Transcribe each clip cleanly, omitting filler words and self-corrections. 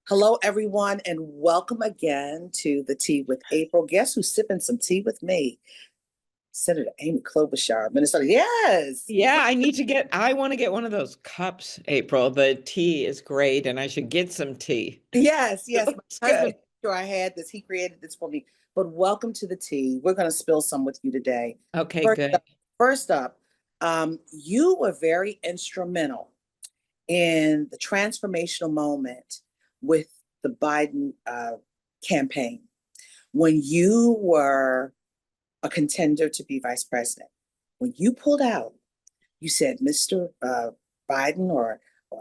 Hello, everyone, and welcome again to the Tea with April. Guess who's sipping some tea with me? Senator Amy Klobuchar, Minnesota. Yes. Yeah, I want to get one of those cups, April. The tea is great, and I should get some tea. Yes, It yes. looks My husband, good. sure I had this. He created this for me. But welcome to the tea. We're going to spill some with you today. Okay, First good. up, first up, you were very instrumental in the transformational moment with the Biden campaign when you were a contender to be vice president. When you pulled out, you said, Mr. Biden or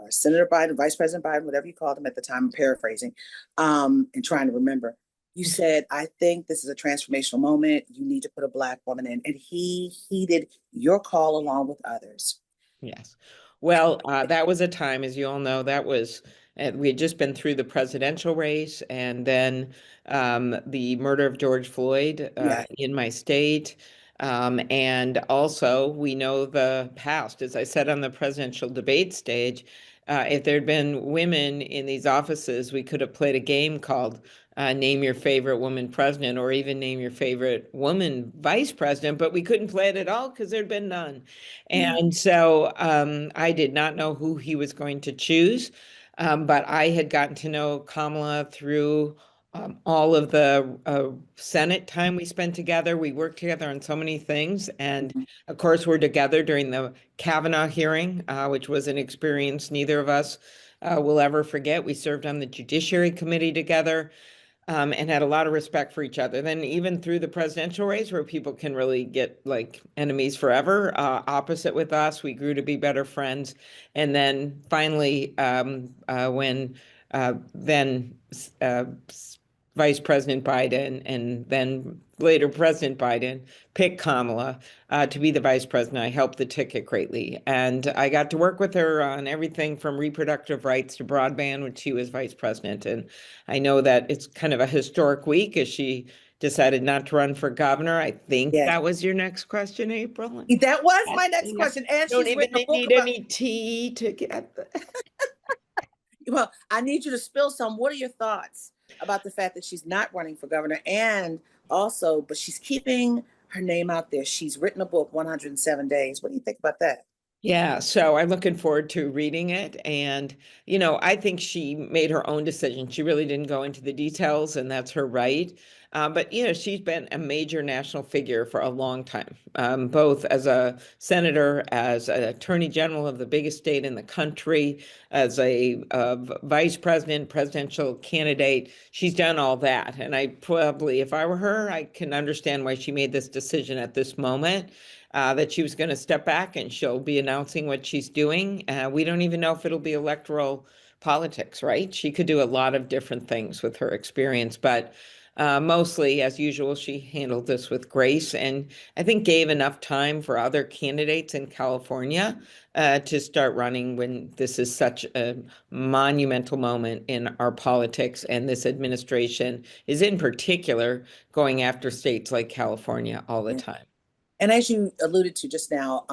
Senator Biden, Vice President Biden, whatever you called him at the time, I'm paraphrasing, and trying to remember. You said, I think this is a transformational moment. You need to put a Black woman in. And he heeded your call along with others. Yes. Well, that was a time, as you all know, we had just been through the presidential race and then the murder of George Floyd Yes. in my state. And also, we know the past. As I said on the presidential debate stage, if there'd been women in these offices, we could have played a game called Name Your Favorite Woman President or even Name Your Favorite Woman Vice President, but we couldn't play it at all because there'd been none. Yeah. And so I did not know who he was going to choose, but I had gotten to know Kamala through all of the Senate time we spent together. We worked together on so many things. And of course, we're together during the Kavanaugh hearing, which was an experience neither of us will ever forget. We served on the Judiciary Committee together and had a lot of respect for each other. Then even through the presidential race, where people can really get like enemies forever, opposite with us, we grew to be better friends. And then finally, when then Vice President Biden and then later President Biden picked Kamala to be the vice president, I helped the ticket greatly. And I got to work with her on everything from reproductive rights to broadband when she was vice president. And I know that it's kind of a historic week as she decided not to run for governor. I think Yes. that was your next question, April. That was Yes, my next yeah. question. And Don't she's even written a book need about, any tea to get the well, I need you to spill some. What are your thoughts about the fact that she's not running for governor and also, but she's keeping her name out there? She's written a book, 107 Days. What do you think about that? Yeah, so I'm looking forward to reading it. And, I think she made her own decision. She really didn't go into the details, and that's her right. But, she's been a major national figure for a long time, both as a senator, as an attorney general of the biggest state in the country, as a vice president, presidential candidate. She's done all that. And I probably, if I were her, I can understand why she made this decision at this moment that she was going to step back and she'll be announcing what she's doing. We don't even know if it'll be electoral politics, right? She could do a lot of different things with her experience, but mostly, as usual, she handled this with grace and I think gave enough time for other candidates in California to start running when this is such a monumental moment in our politics. And this administration is, in particular, going after states like California all the Yeah. time. And as you alluded to just now,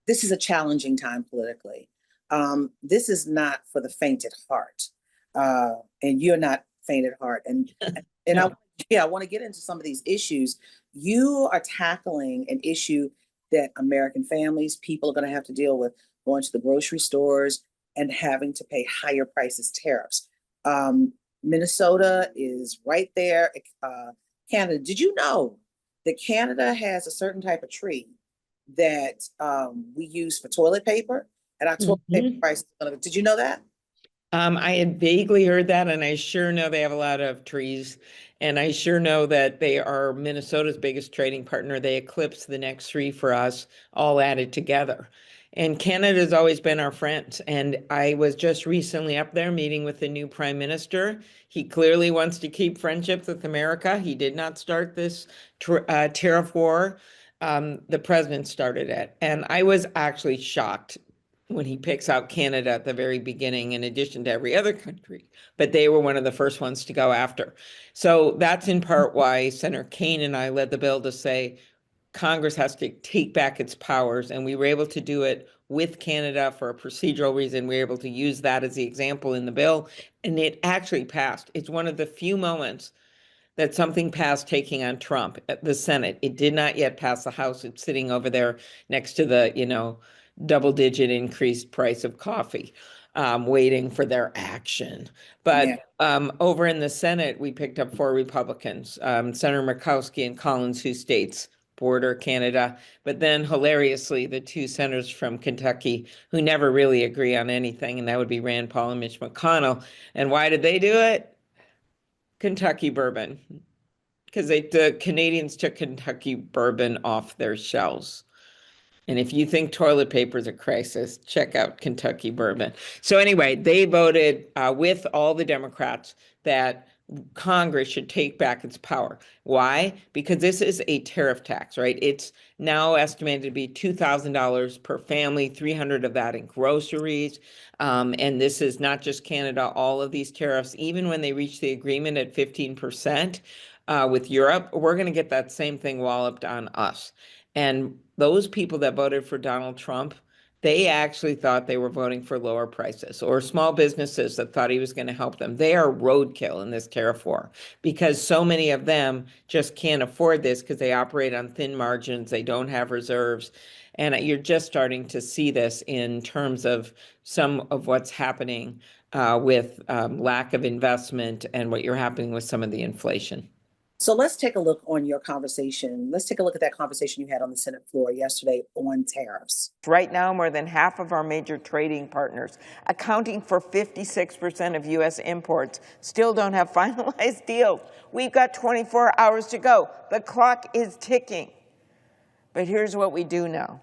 this is a challenging time politically. This is not for the faint at heart, and you're not faint at heart. And No. I want to get into some of these issues. You are tackling an issue that American families, people are going to have to deal with, going to the grocery stores and having to pay higher prices, tariffs. Minnesota is right there. Canada, did you know that Canada has a certain type of tree that we use for toilet paper, and our toilet paper Mhm. price is gonna, did you know that? I had vaguely heard that, and I sure know they have a lot of trees. And I sure know that they are Minnesota's biggest trading partner. They eclipse the next three for us, all added together. And Canada's always been our friend. And I was just recently up there meeting with the new prime minister. He clearly wants to keep friendships with America. He did not start this tariff war. The president started it. And I was actually shocked when he picks out Canada at the very beginning, in addition to every other country, but they were one of the first ones to go after. So that's in part why Senator Kaine and I led the bill to say Congress has to take back its powers, and we were able to do it with Canada for a procedural reason. We were able to use that as the example in the bill, and it actually passed. It's one of the few moments that something passed taking on Trump at the Senate. It did not yet pass the House. It's sitting over there next to the, double-digit increased price of coffee, waiting for their action. Yeah. But over in the Senate, we picked up 4 Republicans, Senator Murkowski and Collins, who states border Canada, but then hilariously, the 2 senators from Kentucky who never really agree on anything, and that would be Rand Paul and Mitch McConnell. And why did they do it? Kentucky bourbon, because the Canadians took Kentucky bourbon off their shelves. And if you think toilet paper is a crisis, check out Kentucky bourbon. So anyway, they voted with all the Democrats that Congress should take back its power. Why? Because this is a tariff tax, right? It's now estimated to be $2,000 per family, 300 of that in groceries. And this is not just Canada, all of these tariffs, even when they reach the agreement at 15% with Europe, we're going to get that same thing walloped on us. And those people that voted for Donald Trump, they actually thought they were voting for lower prices, or small businesses that thought he was going to help them. They are roadkill in this tariff war because so many of them just can't afford this because they operate on thin margins. They don't have reserves. And you're just starting to see this in terms of some of what's happening with lack of investment and what you're happening with some of the inflation. So let's take a look on your conversation. Let's take a look at that conversation you had on the Senate floor yesterday on tariffs. Right now, more than half of our major trading partners, accounting for 56% of U.S. imports, still don't have finalized deals. We've got 24 hours to go. The clock is ticking. But here's what we do know.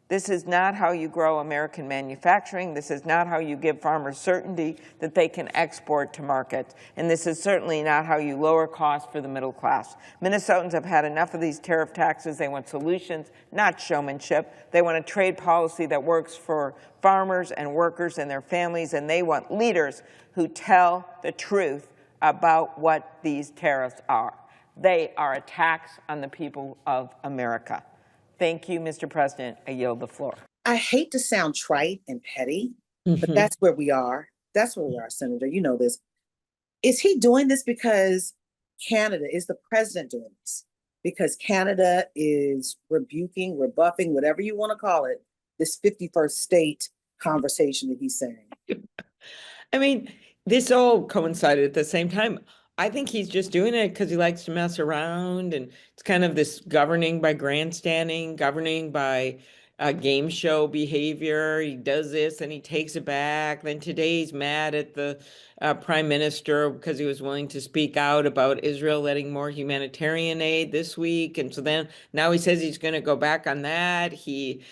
This is not how you grow American manufacturing. This is not how you give farmers certainty that they can export to markets. And this is certainly not how you lower costs for the middle class. Minnesotans have had enough of these tariff taxes. They want solutions, not showmanship. They want a trade policy that works for farmers and workers and their families. And they want leaders who tell the truth about what these tariffs are. They are a tax on the people of America. Thank you, Mr. President. I yield the floor. I hate to sound trite and petty, but that's where we are. That's where we are, Senator. You know this. Is he doing this because Canada, is the president doing this? Because Canada is rebuking, rebuffing, whatever you want to call it, this 51st state conversation that he's saying. I mean, this all coincided at the same time. I think he's just doing it because he likes to mess around, and it's kind of this governing by grandstanding, governing by game show behavior. He does this and he takes it back. Then today he's mad at the prime minister because he was willing to speak out about Israel letting more humanitarian aid this week. And so then now he says he's going to go back on that. He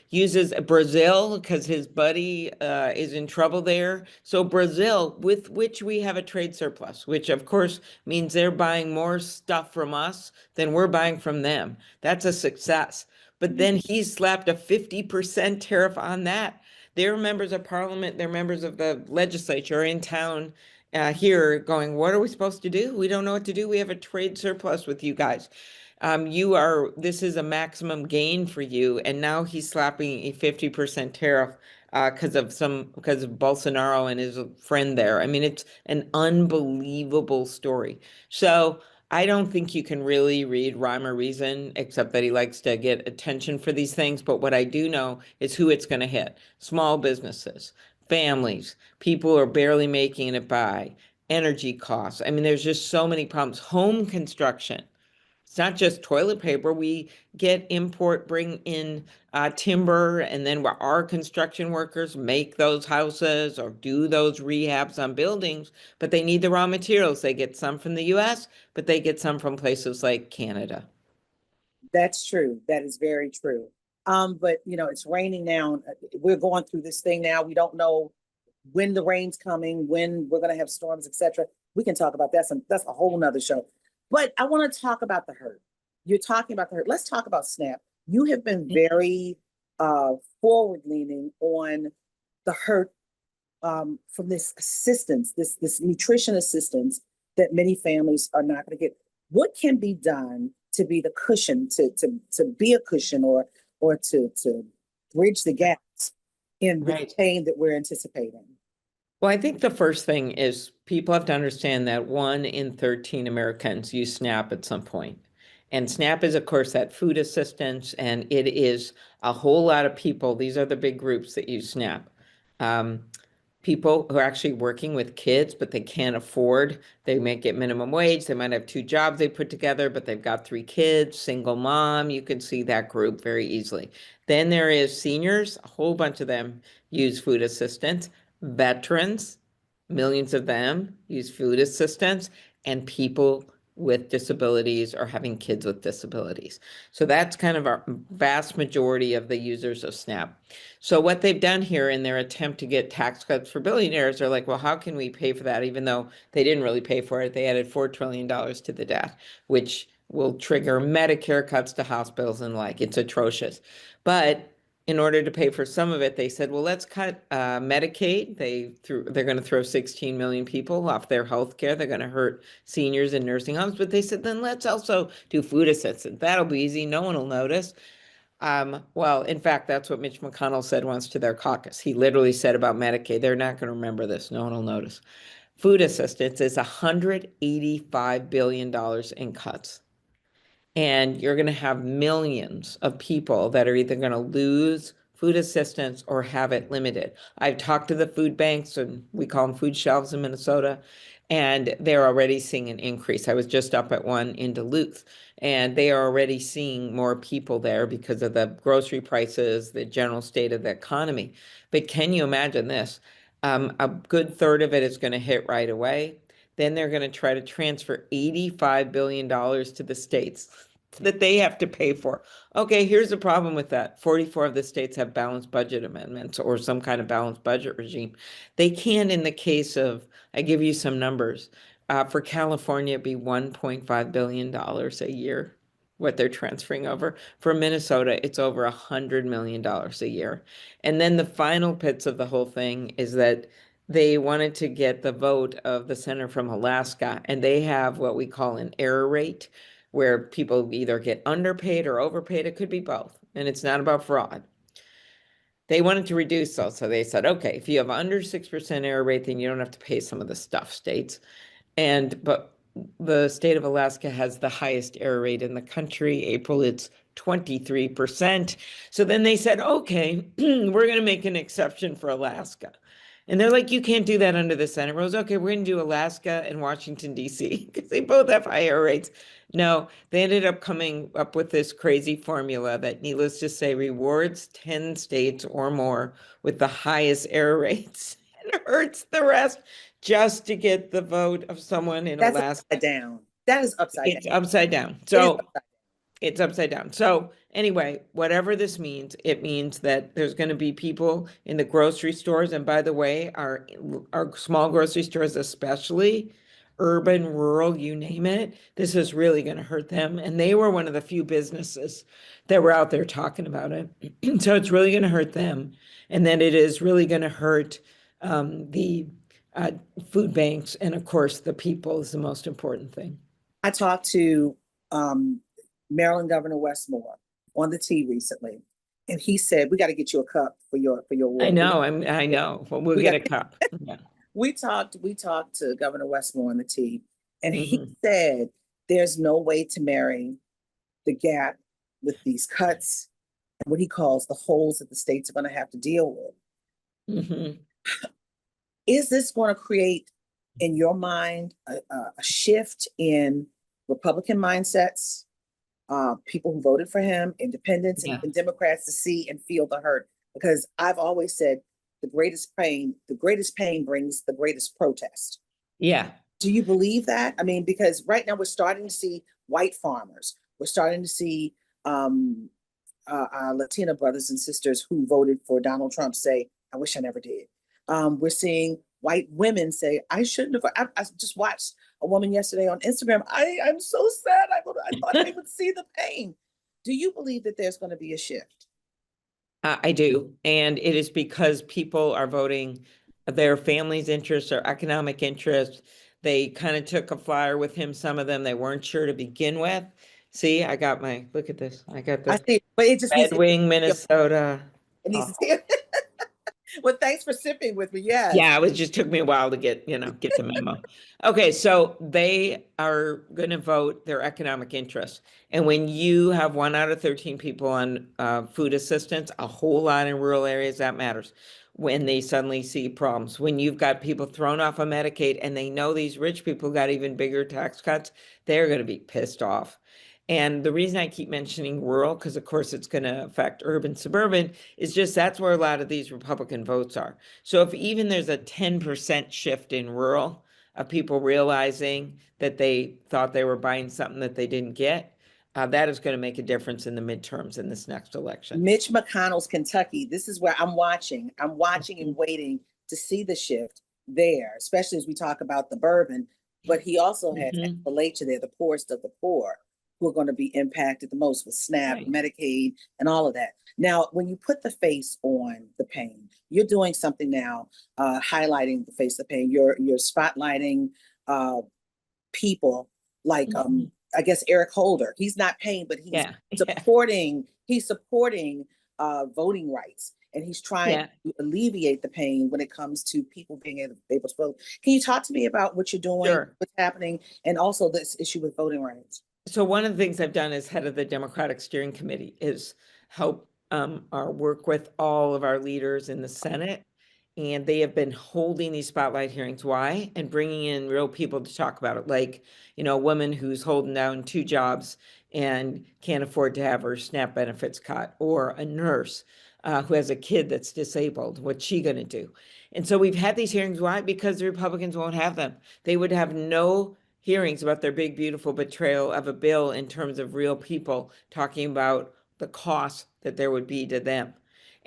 uses Brazil because his buddy is in trouble there. So Brazil, with which we have a trade surplus, which of course means they're buying more stuff from us than we're buying from them. That's a success. But then he slapped a 50% tariff on that. They're members of parliament, they're members of the legislature in town here going, what are we supposed to do? We don't know what to do. We have a trade surplus with you guys. This is a maximum gain for you. And now he's slapping a 50% tariff because of Bolsonaro and his friend there. I mean, it's an unbelievable story. So I don't think you can really read rhyme or reason, except that he likes to get attention for these things. But what I do know is who it's going to hit. Small businesses, families, people who are barely making it by, energy costs. I mean, there's just so many problems. Home construction. It's not just toilet paper. We bring in timber, and then our construction workers make those houses or do those rehabs on buildings, but they need the raw materials. They get some from the US, but they get some from places like Canada. That's true. That is very true. But it's raining now. We're going through this thing now. We don't know when the rain's coming, when we're going to have storms, etc. We can talk about that. That's a whole nother show. But I want to talk about the hurt. You're talking about the hurt. Let's talk about SNAP. You have been very forward-leaning on the hurt from this assistance, this nutrition assistance that many families are not going to get. What can be done to be the cushion, to be a cushion, or to bridge the gaps in the Right. pain that we're anticipating? Well, I think the first thing is people have to understand that 1 in 13 Americans use SNAP at some point. And SNAP is, of course, that food assistance, and it is a whole lot of people. These are the big groups that use SNAP. Um, People who are actually working with kids, but they can't afford, they make it minimum wage. They might have 2 jobs they put together, but they've got 3 kids, single mom. You can see that group very easily. Then there is seniors, a whole bunch of them use food assistance. Veterans, millions of them use food assistance, and people with disabilities or having kids with disabilities. So that's kind of our vast majority of the users of SNAP. So what they've done here in their attempt to get tax cuts for billionaires are like, well, how can we pay for that? Even though they didn't really pay for it, they added $4 trillion to the debt, which will trigger Medicare cuts to hospitals and like, it's atrocious. But in order to pay for some of it, they said, well, let's cut Medicaid. They're going to throw 16 million people off their health care. They're going to hurt seniors in nursing homes. But they said, then let's also do food assistance. That'll be easy. No one will notice. Well, in fact, that's what Mitch McConnell said once to their caucus. He literally said about Medicaid, they're not going to remember this. No one will notice. Food assistance is $185 billion in cuts. And you're going to have millions of people that are either going to lose food assistance or have it limited. I've talked to the food banks, and we call them food shelves in Minnesota, and they're already seeing an increase. I was just up at one in Duluth, and they are already seeing more people there because of the grocery prices, the general state of the economy. But can you imagine this? A good third of it is going to hit right away. Then they're going to try to transfer $85 billion to the states that they have to pay for. Okay, here's the problem with that. 44 of the states have balanced budget amendments or some kind of balanced budget regime. They can, in the case of, I give you some numbers. For California, it'd be $1.5 billion a year, what they're transferring over. For Minnesota, it's over $100 million a year. And then the final bits of the whole thing is that they wanted to get the vote of the senator from Alaska, and they have what we call an error rate, where people either get underpaid or overpaid. It could be both, and it's not about fraud. They wanted to reduce those, so they said, okay, if you have under 6% error rate, then you don't have to pay some of the stuff, states. But the state of Alaska has the highest error rate in the country. April, it's 23%. So then they said, okay, we're going to make an exception for Alaska. And they're like, you can't do that under the Senate rules. Okay, we're going to do Alaska and Washington, D.C., because they both have high error rates. No, they ended up coming up with this crazy formula that, needless to say, rewards 10 states or more with the highest error rates and hurts the rest just to get the vote of someone in That's Alaska. upside down. That is upside It's down. upside down. It is So upside it's upside down. So anyway, whatever this means, it means that there's going to be people in the grocery stores. And by the way, our small grocery stores, especially urban, rural, you name it, this is really going to hurt them. And they were one of the few businesses that were out there talking about it. So it's really going to hurt them. And then it is really going to hurt the uh, food banks. And of course, the people is the most important thing. I talked to Maryland Governor Westmore on the T recently, and he said, "We got to get you a cup for your I water." know, I know. Well, we'll We get got a cup. Yeah. we talked to Governor Westmore on the T, and he Mhm. said there's no way to marry the gap with these cuts and what he calls the holes that the states are going to have to deal with. Mhm. Is this going to create, in your mind, a shift in Republican mindsets, people who voted for him, independents Yeah. and Democrats, to see and feel the hurt? Because I've always said the greatest pain brings the greatest protest. Yeah. Do you believe that? I mean, because right now we're starting to see white farmers. We're starting to see our Latina brothers and sisters who voted for Donald Trump say, "I wish I never did." We're seeing white women say, "I shouldn't have." I just watched a woman yesterday on Instagram. I'm so sad. I thought they would see the pain. Do you believe that there's going to be a shift? I do. And it is because people are voting their family's interests, their economic interests. They kind of took a flyer with him, some of them they weren't sure to begin with. See, I got my, look at this. I got I the see, but it just Red needs, Wing, Minnesota. it needs Oh. to see. Well, thanks for sipping with me. Yes. Yeah, it just took me a while to get the memo. Okay, so they are going to vote their economic interests. And when you have 1 out of 13 people on food assistance, a whole lot in rural areas, that matters. When they suddenly see problems, when you've got people thrown off of Medicaid and they know these rich people got even bigger tax cuts, they're going to be pissed off. And the reason I keep mentioning rural, because of course it's going to affect urban, suburban, is just that's where a lot of these Republican votes are. So if even there's a 10% shift in rural of people realizing that they thought they were buying something that they didn't get, that is going to make a difference in the midterms in this next election. Mitch McConnell's Kentucky. This is where I'm watching. I'm watching and Mhm. waiting to see the shift there, especially as we talk about the bourbon. But he also has Mhm. Appalachia there, the poorest of the poor, who are going to be impacted the most with SNAP, Right. Medicaid, and all of that. Now, when you put the face on the pain, you're doing something now, highlighting the face of pain. You're spotlighting uh, people like Mhm. I guess Eric Holder. He's not paying, but he's Yeah, yeah, supporting voting rights, and he's trying yeah, to alleviate the pain when it comes to people being able to vote. Can you talk to me about what you're doing, sure. what's happening, and also this issue with voting rights? So one of the things I've done as head of the Democratic Steering Committee is help our work with all of our leaders in the Senate. And they have been holding these spotlight hearings. Why? And bringing in real people to talk about it. Like, a woman who's holding down 2 jobs and can't afford to have her SNAP benefits cut, or a nurse who has a kid that's disabled. What's she going to do? And so we've had these hearings. Why? Because the Republicans won't have them. They would have no hearings about their big, beautiful betrayal of a bill in terms of real people talking about the cost that there would be to them.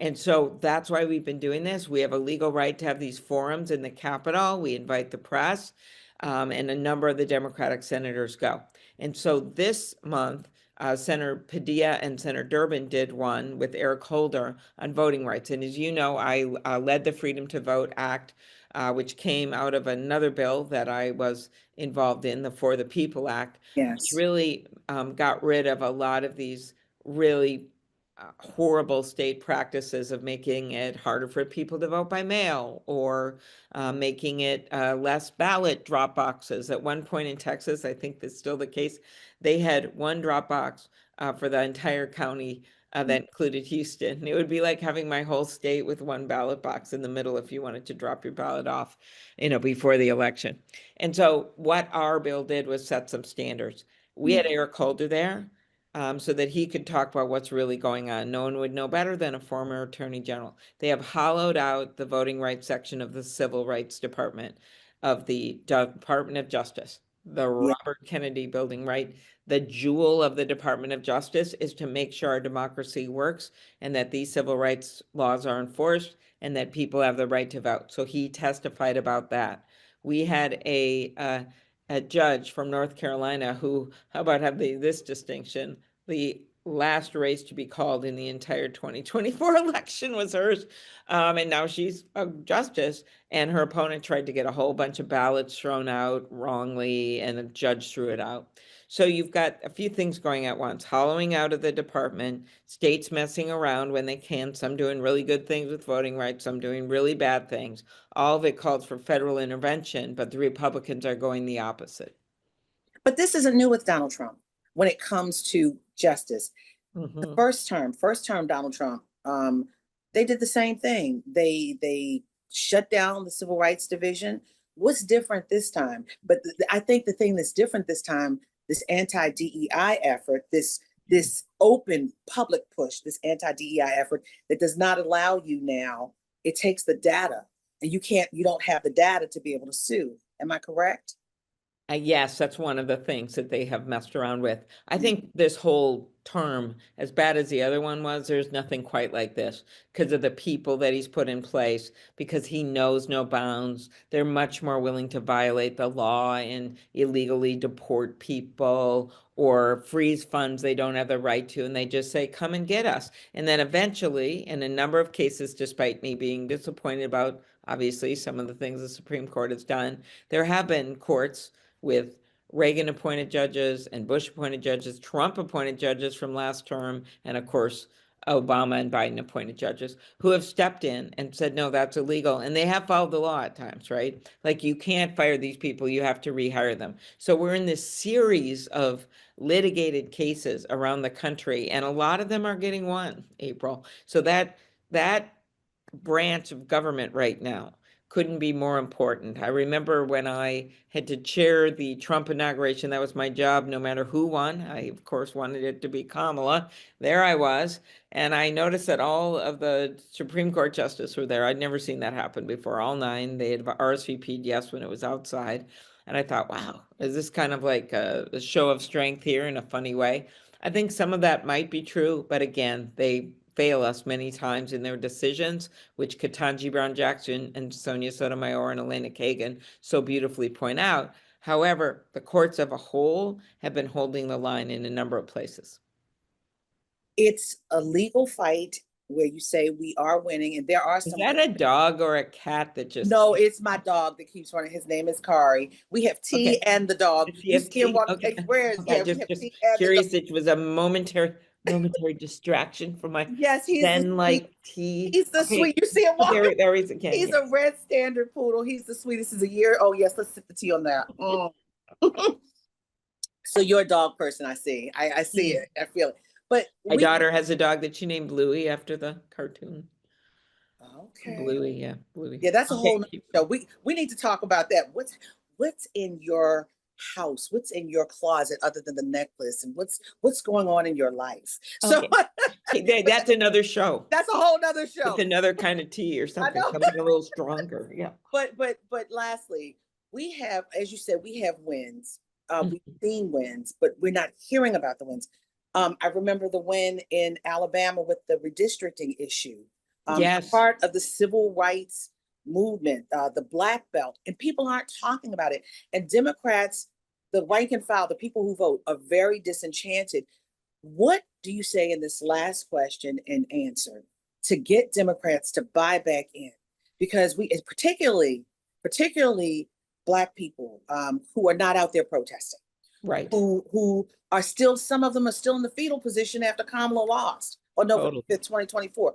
And so that's why we've been doing this. We have a legal right to have these forums in the Capitol. We invite the press, and a number of the Democratic senators go. And so this month, Senator Padilla and Senator Durbin did one with Eric Holder on voting rights. And as you know, I led the Freedom to Vote Act, which came out of another bill that I was involved in, the For the People Act, which Yes. really got rid of a lot of these really horrible state practices of making it harder for people to vote by mail, or making it less ballot drop boxes. At one point in Texas, I think that's still the case, they had one drop box for the entire county that included Houston. It would be like having my whole state with one ballot box in the middle if you wanted to drop your ballot off, before the election. And so what our bill did was set some standards. We had Eric Holder there, so that he could talk about what's really going on. No one would know better than a former attorney general. They have hollowed out the voting rights section of the Civil Rights Department of the Department of Justice, the Yeah. Robert Kennedy building, right? The jewel of the Department of Justice is to make sure our democracy works and that these civil rights laws are enforced and that people have the right to vote. So he testified about that. We had a judge from North Carolina who, how about have this distinction? The last race to be called in the entire 2024 election was hers. And now she's a justice, and her opponent tried to get a whole bunch of ballots thrown out wrongly, and the judge threw it out. So you've got a few things going at once: hollowing out of the department, states messing around when they can, some doing really good things with voting rights, some doing really bad things. All of it calls for federal intervention, but the Republicans are going the opposite. But this isn't new with Donald Trump when it comes to justice. The Mhm. first term Donald Trump, they did the same thing. They shut down the Civil Rights Division. What's different this time? But I think the thing that's different this time, this anti DEI effort, this open public push, this anti DEI effort that does not allow you now. It takes the data, and you don't have the data to be able to sue. Am I correct? Yes, that's one of the things that they have messed around with. I think this whole term, as bad as the other one was, there's nothing quite like this because of the people that he's put in place, because he knows no bounds. They're much more willing to violate the law and illegally deport people or freeze funds they don't have the right to. And they just say, come and get us. And then eventually, in a number of cases, despite me being disappointed about obviously some of the things the Supreme Court has done, there have been courts with Reagan appointed judges and Bush appointed judges, Trump appointed judges from last term, and of course, Obama and Biden appointed judges who have stepped in and said, no, that's illegal. And they have followed the law at times, right? Like you can't fire these people, you have to rehire them. So we're in this series of litigated cases around the country, and a lot of them are getting won, April. So that branch of government right now couldn't be more important. I remember when I had to chair the Trump inauguration, that was my job, no matter who won. I, of course, wanted it to be Kamala. There I was. And I noticed that all of the Supreme Court justices were there. I'd never seen that happen before. All 9, they had RSVP'd yes when it was outside. And I thought, wow, is this kind of like a show of strength here in a funny way? I think some of that might be true, but again, they fail us many times in their decisions, which Ketanji Brown Jackson and Sonia Sotomayor and Elena Kagan so beautifully point out. However, the courts as a whole have been holding the line in a number of places. It's a legal fight where you say we are winning, and there are Is some. that a dog or a cat that just? No, it's my dog that keeps running. His name is Kari. We have T Okay. and the dog. Does You have see him tea? walking. Okay. Where? Okay, Yeah, we have just T and the dog. curious. It was a momentary distraction from my Yes, he's the sweet. Zen-like tea. He's the Okay. sweet. You see him Oh, walking. there he is again. He's Yeah. a red standard poodle. He's the sweetest. He's a year. Oh yes, let's sip the tea on that. So you're a dog person, I see. I see it. I feel it. But My daughter has a dog that she named Bluey after the cartoon. Okay. Bluey, yeah, Bluey. Yeah, that's a Okay. whole nother show. We need to talk about that. What's in your house? What's in your closet other than the necklace? And what's going on in your life? So Okay. That's another show. that's a whole nother show. With another kind of tea or something, know. something a little stronger. Yeah. But lastly, we have, as you said, we have wins. We've seen wins, but we're not hearing about the wins. I remember the win in Alabama with the redistricting issue. Yes. Part of the civil rights movement, the Black Belt, and people aren't talking about it. And Democrats, the rank and file, the people who vote, are very disenchanted. What do you say in this last question and answer to get Democrats to buy back in? Because we, particularly Black people who are not out there protesting, right? Who are still, some of them are still in the fetal position after Kamala lost on November 5th, 2024.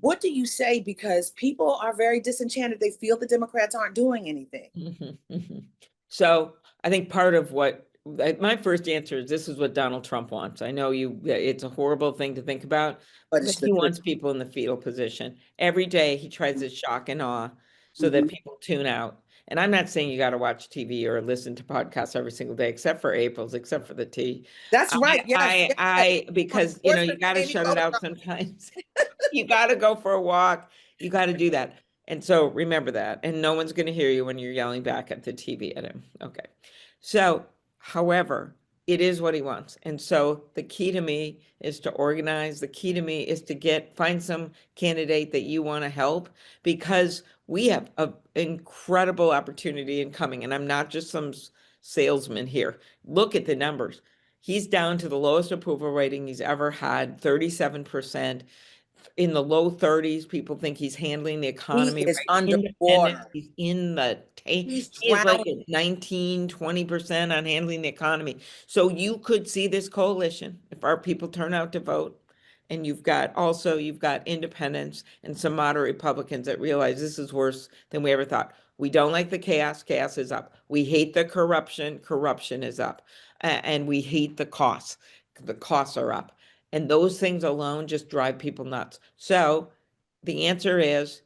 What do you say? Because people are very disenchanted. They feel the Democrats aren't doing anything. So I think part of what my first answer is, this is what Donald Trump wants. I know it's a horrible thing to think about, but he wants people in the fetal position. Every day he tries to shock and awe so that people tune out. And I'm not saying you got to watch TV or listen to podcasts every single day, except for April's, except for the tea. That's right. Yes. Because you got to shut it out sometimes. You got to go for a walk. You got to do that. And so remember that. And no one's going to hear you when you're yelling back at the TV at him. Okay. So, however, it is what he wants. And so the key to me is to organize. The key to me is to find some candidate that you want to help, because we have an incredible opportunity in coming. And I'm not just some salesman here. Look at the numbers. He's down to the lowest approval rating he's ever had, 37%. In the low 30s, people think he's handling the economy. He is underwater. He's in the tank. He's He is like at 19, 20% on handling the economy. So you could see this coalition if our people turn out to vote. And you've got independents and some moderate Republicans that realize this is worse than we ever thought. We don't like the chaos. Chaos is up. We hate the corruption. Corruption is up. And we hate the costs. The costs are up. And those things alone just drive people nuts. So the answer is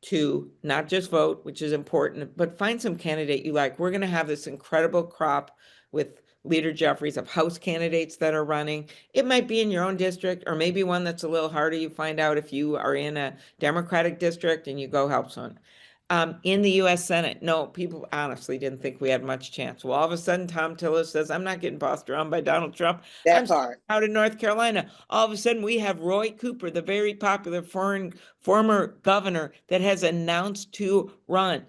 to not just vote, which is important, but find some candidate you like. We're going to have this incredible crop with Leader Jeffries of House candidates that are running. It might be in your own district, or maybe one that's a little harder. You find out if you are in a Democratic district and you go help someone. In the U.S. Senate, no, people honestly didn't think we had much chance. Well, all of a sudden, Tom Tillis says, I'm not getting bossed around by Donald Trump. I'm out in North Carolina. All of a sudden, we have Roy Cooper, the very popular former governor, that has announced to run.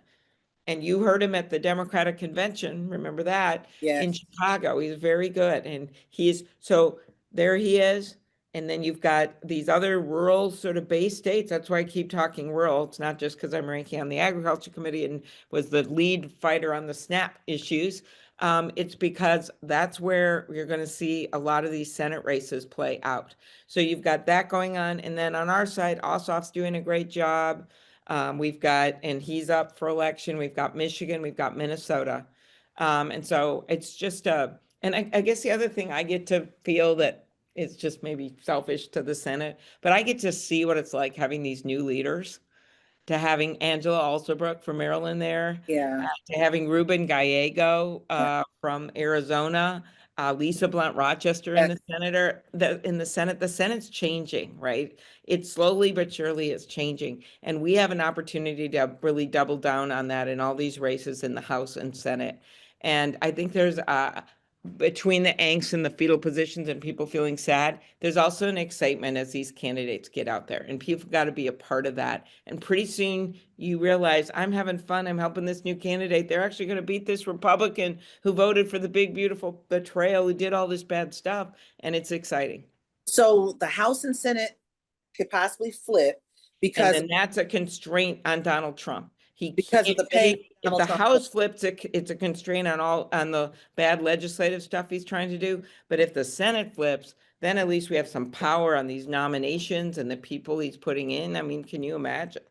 And you heard him at the Democratic convention, remember that? Yes. In Chicago. He's very good. And so there he is. And then you've got these other rural sort of base states. That's why I keep talking rural. It's not just because I'm ranking on the Agriculture Committee and was the lead fighter on the SNAP issues. It's because that's where you're going to see a lot of these Senate races play out. So you've got that going on. And then on our side, Ossoff's doing a great job. We've got, and he's up for election. We've got Michigan, we've got Minnesota. And so it's just and I guess the other thing I get to feel that it's just maybe selfish to the Senate, but I get to see what it's like having these new leaders, to having Angela Alsobrook from Maryland there, Yeah. to having Ruben Gallego Yeah. from Arizona, Lisa Blunt Rochester in Yeah. the in the Senate. The Senate's changing, right? It slowly but surely is changing, and we have an opportunity to really double down on that in all these races in the House and Senate. And I think there's between the angst and the fetal positions and people feeling sad, there's also an excitement as these candidates get out there, and people got to be a part of that. And pretty soon you realize, I'm having fun, I'm helping this new candidate. They're actually going to beat this Republican who voted for the big, beautiful betrayal, who did all this bad stuff. And it's exciting. So the House and Senate could possibly flip And because then that's a constraint on Donald Trump. He because of can't the pain really, if Donald the Trump. House flips, it's a constraint on on the bad legislative stuff he's trying to do. But if the Senate flips, then at least we have some power on these nominations and the people he's putting in. I mean, can you imagine?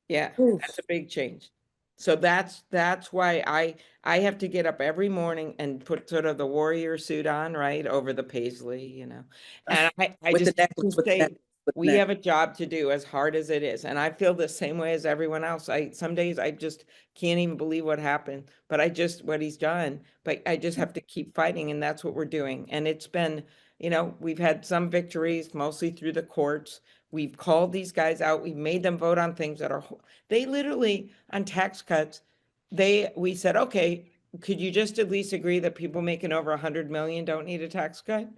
Yeah, that's Oof. a big change. So that's why I have to get up every morning and put sort of the warrior suit on, right, over the paisley, you know. And I With the just have to necklace, with the say necklace, with the we necklace. have a job to do, as hard as it is. And I feel the same way as everyone else. Some days I just can't even believe what happened, but what he's done. But I just have to keep fighting, and that's what we're doing. And it's been, we've had some victories, mostly through the courts. We've called these guys out. We've made them vote on things that are, they literally, on tax cuts, we said, okay, could you just at least agree that people making over 100 million don't need a tax cut?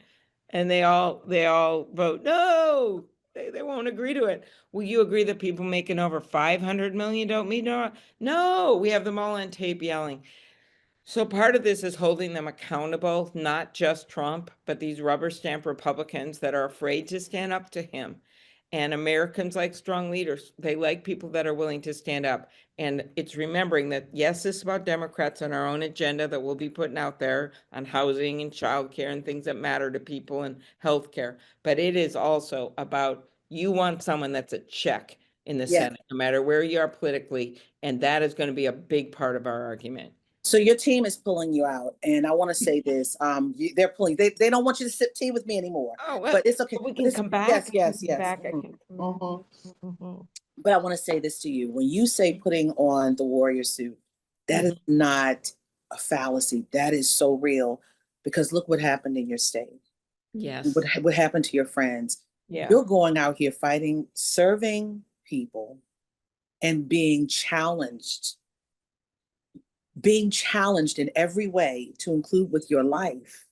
And they all vote no. They won't agree to it. Will you agree that people making over 500 million don't need no? No, we have them all on tape yelling. So part of this is holding them accountable, not just Trump, but these rubber stamp Republicans that are afraid to stand up to him. And Americans like strong leaders. They like people that are willing to stand up. And it's remembering that, yes, this is about Democrats and our own agenda that we'll be putting out there on housing and childcare and things that matter to people and healthcare. But it is also about, you want someone that's a check in the Yeah. Senate, no matter where you are politically. And that is going to be a big part of our argument. So your team is pulling you out, and I want to say this: they're pulling. They don't want you to sip tea with me anymore, Oh, but it's okay. we But can it's come back. yes, I can yes, come yes. back. I can come back. Mhm. Mhm. But I want to say this to you: when you say putting on the warrior suit, that is not a fallacy. That is so real, because look what happened in your state. Yes. What happened to your friends? Yeah. You're going out here fighting, serving people, and being challenged in every way, to include with your life,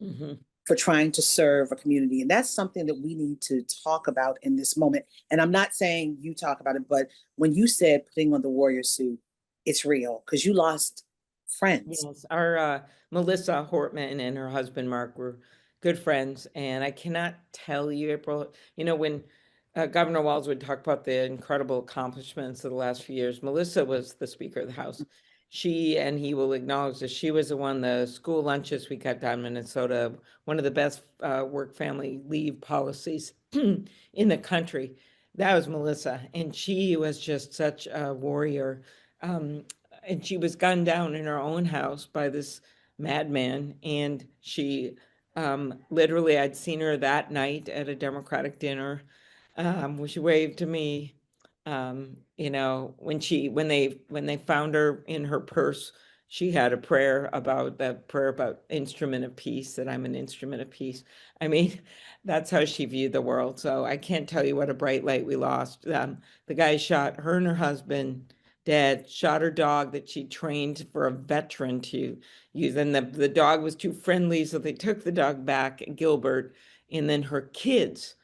Mhm. for trying to serve a community. And that's something that we need to talk about in this moment. And I'm not saying you talk about it, but when you said putting on the warrior suit, it's real, because you lost friends. Yes, our Melissa Hortman and her husband Mark were good friends, and I cannot tell you, April, when Governor Walz would talk about the incredible accomplishments of the last few years, Melissa was the Speaker of the House. She, and he will acknowledge that, she was the one, the school lunches we got down in Minnesota, one of the best work family leave policies in the country. That was Melissa, and she was just such a warrior. Um, and she was gunned down in her own house by this madman. And she literally, I'd seen her that night at a Democratic dinner, where she waved to me. When they found her in her purse, she had a prayer about instrument of peace, that I'm an instrument of peace. I mean, that's how she viewed the world. So I can't tell you what a bright light we lost. The guy shot her and her husband dead, shot her dog that she trained for a veteran to use. And the dog was too friendly, so they took the dog back, Gilbert. And then her kids,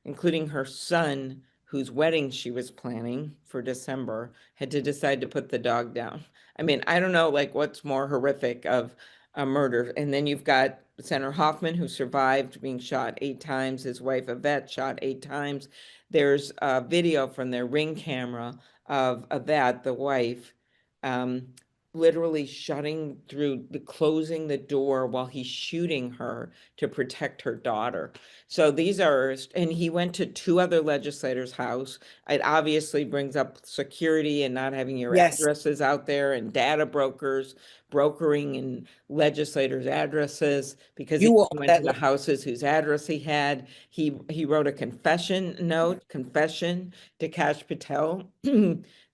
including her son, whose wedding she was planning for December, had to decide to put the dog down. I mean, I don't know, like, what's more horrific of a murder. And then you've got Senator Hoffman, who survived being shot 8 times, his wife, Yvette, shot 8 times. There's a video from their Ring camera of Yvette, the wife, um, literally closing the door while he's shooting her to protect her daughter. So and he went to two other legislators' house. It obviously brings up security and not having your Yes, addresses out there, and data brokers brokering in legislators' addresses, because you he were on went to that the list. houses whose address he had. He wrote a confession to Kash Patel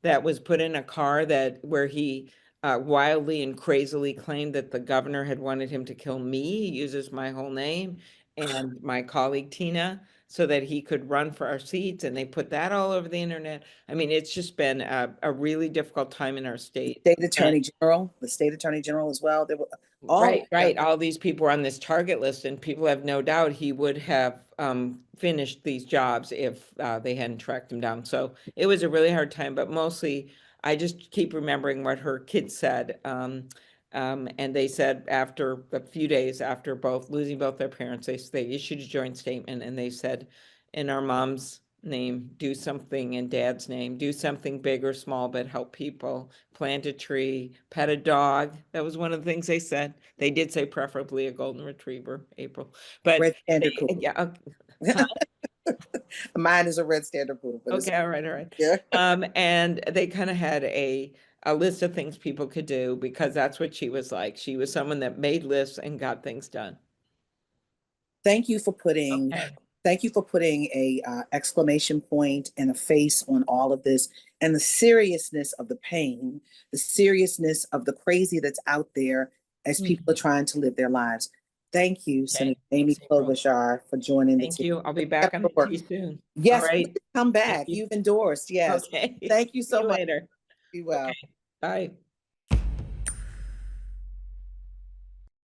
that was put in a car where he wildly and crazily claimed that the governor had wanted him to kill me. He uses my whole name and my colleague Tina so that he could run for our seats, and they put that all over the internet. I mean, it's just been a really difficult time in our state. The state attorney general as well. There were all of Right, them. right. All these people are on this target list, and people have no doubt he would have finished these jobs if they hadn't tracked him down. So it was a really hard time, but mostly I just keep remembering what her kids said. And they said after a few days after losing both their parents, they issued a joint statement, and they said, in our mom's name, do something, in dad's name, do something big or small, but help people. Plant a tree, pet a dog. That was one of the things they said. They did say preferably a golden retriever, April. But Red standard poodle. yeah, huh? Mine is a red standard poodle, but it's Okay, all right, all right. yeah. And they kind of had a list of things people could do, because that's what she was like. She was someone that made lists and got things done. Thank you for putting Okay. thank you for putting a exclamation point and a face on all of this, and the seriousness of the pain, the seriousness of the crazy that's out there as people are trying to live their lives. Thank you, Okay. Senator Amy Thanks, April. Klobuchar, for joining the Thank team. you. I'll be back on the tea soon. All Yes, right. please come Thank back. you. You've endorsed. Yes. Okay. Thank you See so you much. later. Be well. Okay. Bye.